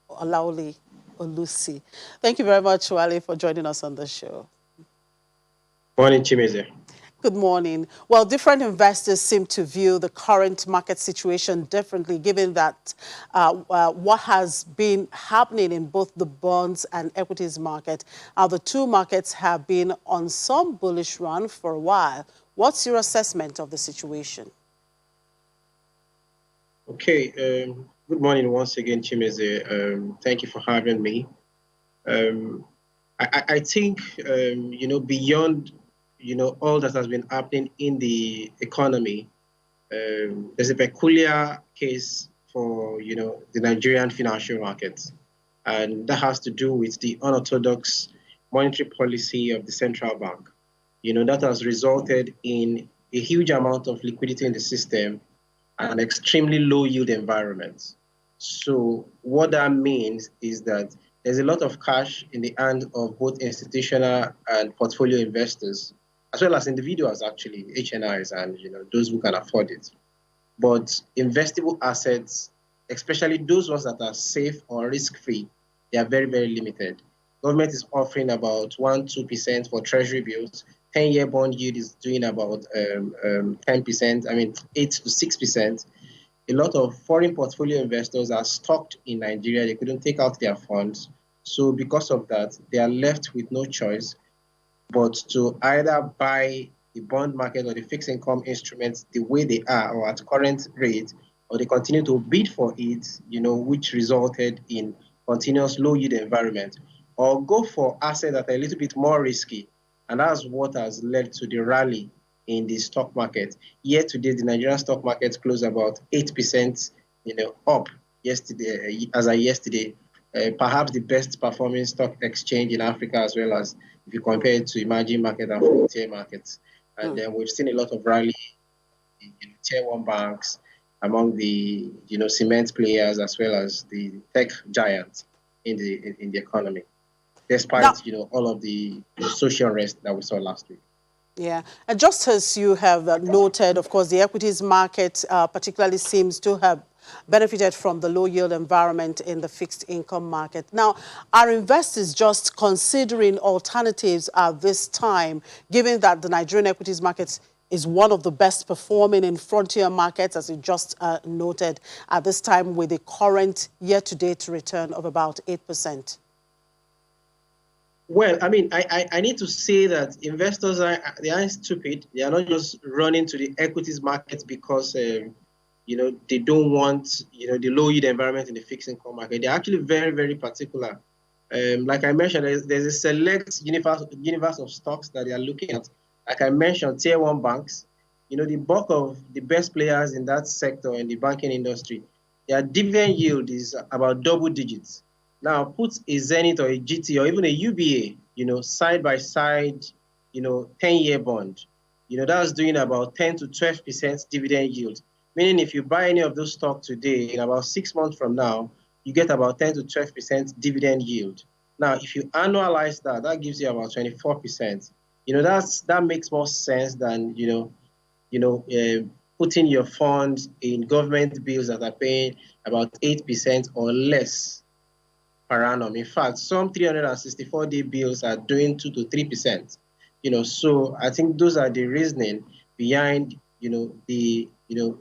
Olaoli Olusi. Thank you very much, Wale, for joining us on the show. Morning, Chimeze. Good morning. Well, different investors seem to view the current market situation differently, given that what has been happening in both the bonds and equities market. The two markets have been on some bullish run for a while. What's your assessment of the situation? Okay, good morning once again, Chimeze. Thank you for having me. Um, I think, beyond, all that has been happening in the economy, there's a peculiar case for, the Nigerian financial markets. And that has to do with the unorthodox monetary policy of the central bank. That has resulted in a huge amount of liquidity in the system and an extremely low yield environment. So what that means is that there's a lot of cash in the hand of both institutional and portfolio investors, as well as individuals actually, HNIs and those who can afford it. But investable assets, especially those ones that are safe or risk-free, they are very, very limited. Government is offering about 1-2% for treasury bills. 10-year bond yield is doing about 10%, 8 to 6%. A lot of foreign portfolio investors are stuck in Nigeria. They couldn't take out their funds. So because of that, they are left with no choice but to either buy the bond market or the fixed income instruments the way they are or at current rate, or they continue to bid for it, which resulted in continuous low yield environment, or go for assets that are a little bit more risky. And that's what has led to the rally in the stock market. Year to date, the Nigerian stock market closed about 8%, up yesterday, as of yesterday. Perhaps the best performing stock exchange in Africa, as well as if you compare it to emerging market and frontier markets. And then we've seen a lot of rally in tier one banks, among the cement players, as well as the tech giants in the economy, Now, despite all of the social unrest that we saw last week. yeah, and just as you have noted, of course, the equities market particularly seems to have benefited from the low yield environment in the fixed income market. Now, are investors just considering alternatives at this time, given that the Nigerian equities market is one of the best performing in frontier markets, as you just noted, at this time with a current year-to-date return of about 8%? Well, I need to say that investors they aren't stupid. They are not just running to the equities market because they don't want the low yield environment in the fixed income market. They're actually very, very particular. Like I mentioned, there's a select universe of stocks that they are looking at. Like I mentioned, tier one banks. The bulk of the best players in that sector in the banking industry, their dividend yield is about double digits. Now, put a Zenith or a GT or even a UBA, side by side, 10-year bond. That's doing about 10 to 12% dividend yield. Meaning if you buy any of those stocks today, in about 6 months from now, you get about 10 to 12% dividend yield. Now, if you annualize that, that gives you about 24%. That makes more sense than putting your funds in government bills that are paying about 8% or less per annum. In fact, some 364-day bills are doing 2 to 3%. So I think those are the reasoning behind the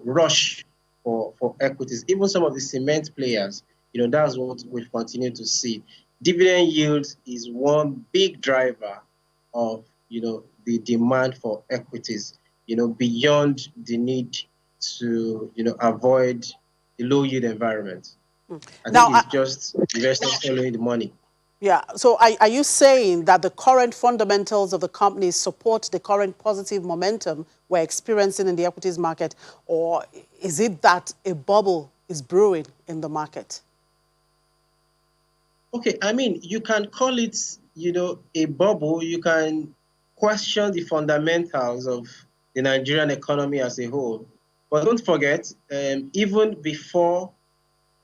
rush for equities. Even some of the cement players, that's what we've continued to see. Dividend yield is one big driver of the demand for equities, beyond the need to avoid the low yield environment. I think Now, it's just investors following the money. yeah. So are you saying that the current fundamentals of the companies support the current positive momentum we're experiencing in the equities market, or is it that a bubble is brewing in the market? Okay, you can call it, a bubble. You can question the fundamentals of the Nigerian economy as a whole. But don't forget, even before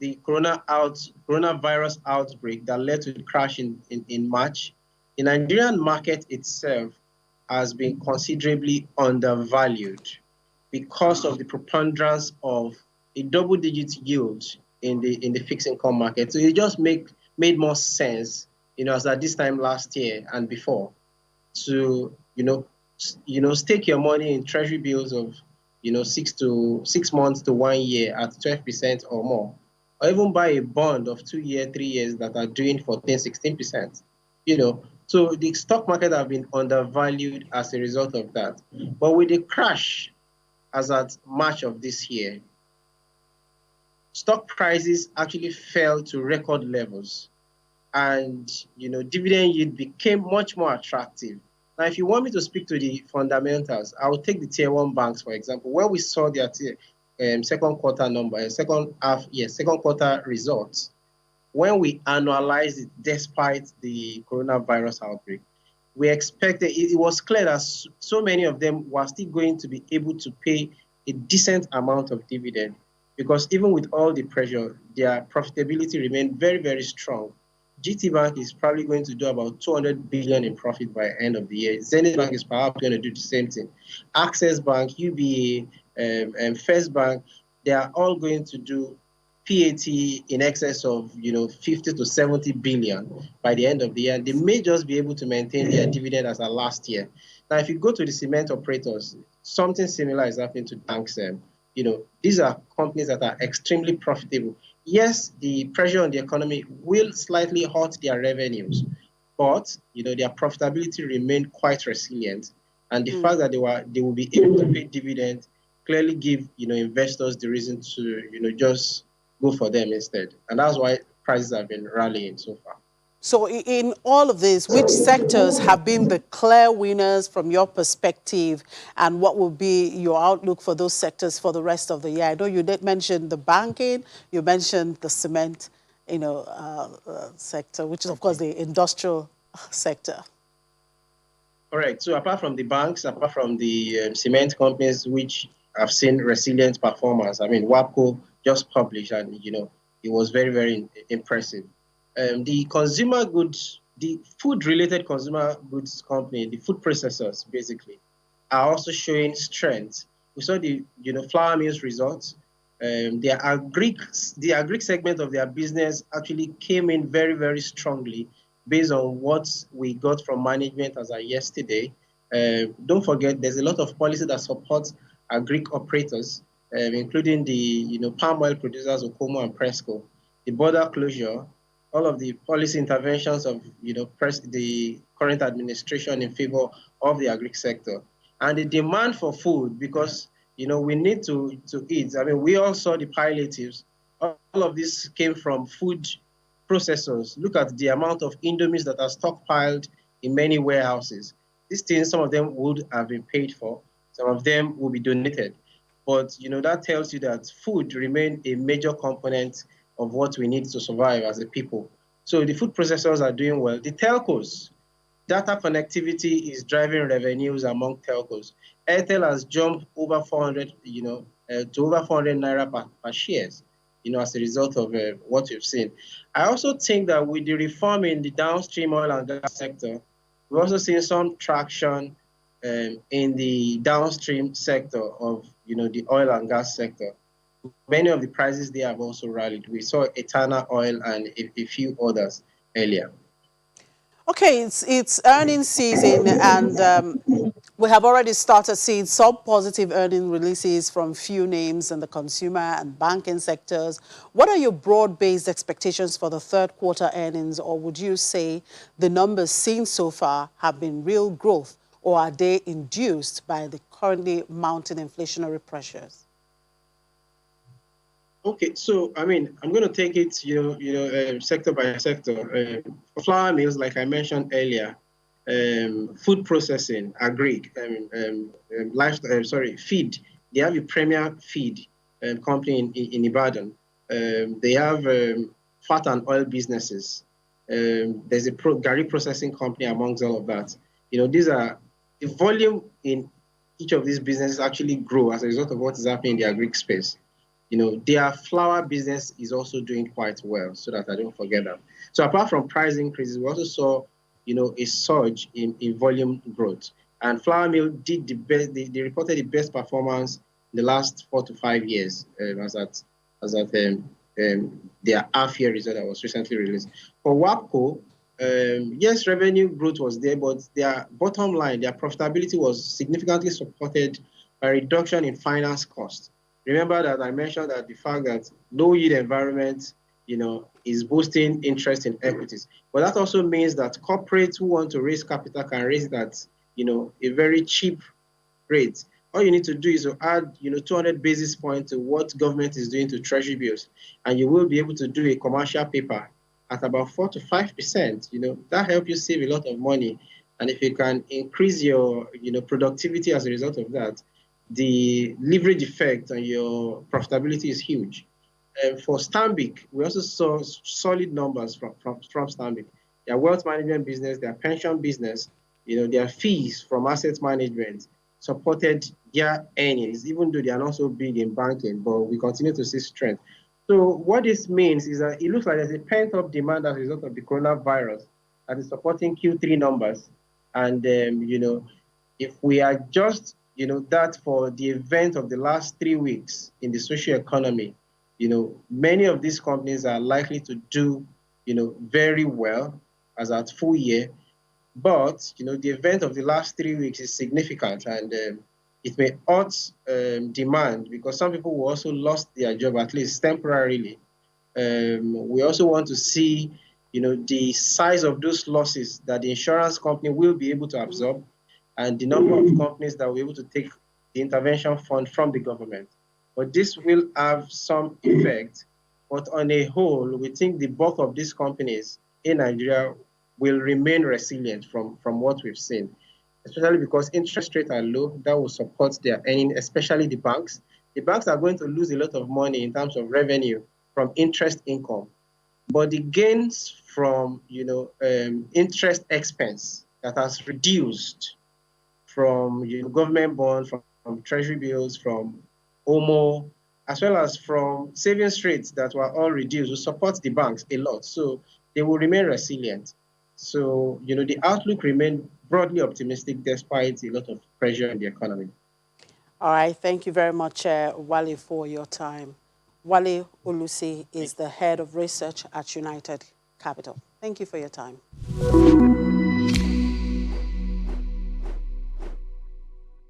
the coronavirus outbreak that led to the crash in March, the Nigerian market itself has been considerably undervalued because of the preponderance of a double-digit yield in the fixed income market. So it just made more sense, as at this time last year and before, to stake your money in treasury bills of 6 months to 1 year at 12% or more, or even buy a bond of 2 year, 3 years that are doing 14, 16%. So the stock market have been undervalued as a result of that. But with the crash as at March of this year, stock prices actually fell to record levels, and dividend yield became much more attractive. Now, if you want me to speak to the fundamentals, I will take the tier one banks, for example, where we saw their second quarter number, second quarter results. When we analyzed it, despite the coronavirus outbreak, we expected, it was clear that so many of them were still going to be able to pay a decent amount of dividend, because even with all the pressure, their profitability remained very, very strong. GT Bank is probably going to do about 200 billion in profit by end of the year. Zenith Bank is perhaps going to do the same thing. Access Bank, UBA, and First Bank, they are all going to do PAT in excess of 50 to 70 billion by the end of the year. They may just be able to maintain their dividend as at last year. Now, if you go to the cement operators, something similar is happening to banks. These are companies that are extremely profitable. Yes, the pressure on the economy will slightly hurt their revenues, but their profitability remained quite resilient. And the fact that they will be able to pay dividends clearly give investors the reason to just go for them instead. And that's why prices have been rallying so far. So in all of this, which sectors have been the clear winners from your perspective, and what will be your outlook for those sectors for the rest of the year? I know you did mention the banking, you mentioned the cement, sector, which is of course the industrial sector. All right. So apart from the banks, apart from the cement companies, which have seen resilient performance, I mean, WAPCO just published, and it was very, very impressive. The consumer goods, the food-related consumer goods company, the food processors, basically, are also showing strength. We saw the flour mills results. The agric segment of their business actually came in very, very strongly based on what we got from management as of yesterday. Don't forget, there's a lot of policy that supports agric operators, including the palm oil producers, Okomo and Presco, the border closure, all of the policy interventions of the current administration in favor of the agric sector, and the demand for food, because we need to eat. I mean, we all saw the palliatives. All of this came from food processors. Look at the amount of Indomies that are stockpiled in many warehouses. These things, some of them would have been paid for, some of them will be donated. But that tells you that food remains a major component of what we need to survive as a people. So the food processors are doing well. The telcos, data connectivity is driving revenues among telcos. Airtel has jumped over 400, to over 400 naira per shares, as a result of what we've seen. I also think that with the reform in the downstream oil and gas sector, we've also seen some traction in the downstream sector of, the oil and gas sector. Many of the prices there have also rallied. We saw Etana Oil and a few others earlier. Okay, it's earnings season, and we have already started seeing some positive earning releases from few names in the consumer and banking sectors. What are your broad-based expectations for the third quarter earnings, or would you say the numbers seen so far have been real growth, or are they induced by the currently mounting inflationary pressures? Okay, so I mean, I'm going to take it, sector by sector. For flour mills, like I mentioned earlier, food processing, agri, feed. They have a premier feed company in Ibadan. They have fat and oil businesses. There's a gari processing company amongst all of that. These are the volume in each of these businesses actually grow as a result of what is happening in the agri space. Their flour business is also doing quite well, so that I don't forget that. So apart from price increases, we also saw, a surge in volume growth. And flour mill did the best. They reported the best performance in the last 4 to 5 years, as at their half-year result that was recently released. For WAPCO, yes, revenue growth was there, but their bottom line, their profitability was significantly supported by reduction in finance costs. Remember that I mentioned that the fact that low yield environment, is boosting interest in equities. But that also means that corporates who want to raise capital can raise it at, a very cheap rate. All you need to do is to add, 200 basis points to what government is doing to treasury bills, and you will be able to do a commercial paper at about 4 to 5%. That helps you save a lot of money. And if you can increase your, productivity as a result of that, the leverage effect on your profitability is huge. For Stanbic, we also saw solid numbers from Stanbic. Their wealth management business, their pension business, their fees from asset management supported their earnings, even though they are not so big in banking, but we continue to see strength. So what this means is that it looks like there's a pent-up demand as a result of the coronavirus that is supporting Q3 numbers. And, if we adjust, that for the event of the last 3 weeks in the social economy, many of these companies are likely to do, very well as at full year. But, the event of the last 3 weeks is significant, and it may hurt demand because some people will also lost their job, at least temporarily. We also want to see, the size of those losses that the insurance company will be able to absorb, and the number of companies that will be able to take the intervention fund from the government. But this will have some effect. But on a whole, we think the bulk of these companies in Nigeria will remain resilient from what we've seen, especially because interest rates are low. That will support their earning, especially the banks. The banks are going to lose a lot of money in terms of revenue from interest income. But the gains from interest expense that has reduced from government bonds, from treasury bills, from OMO, as well as from savings rates that were all reduced, will support the banks a lot. So they will remain resilient. So, the outlook remains broadly optimistic despite a lot of pressure in the economy. All right. Thank you very much, Wale, for your time. Wale Olusi is the head of research at United Capital. Thank you for your time.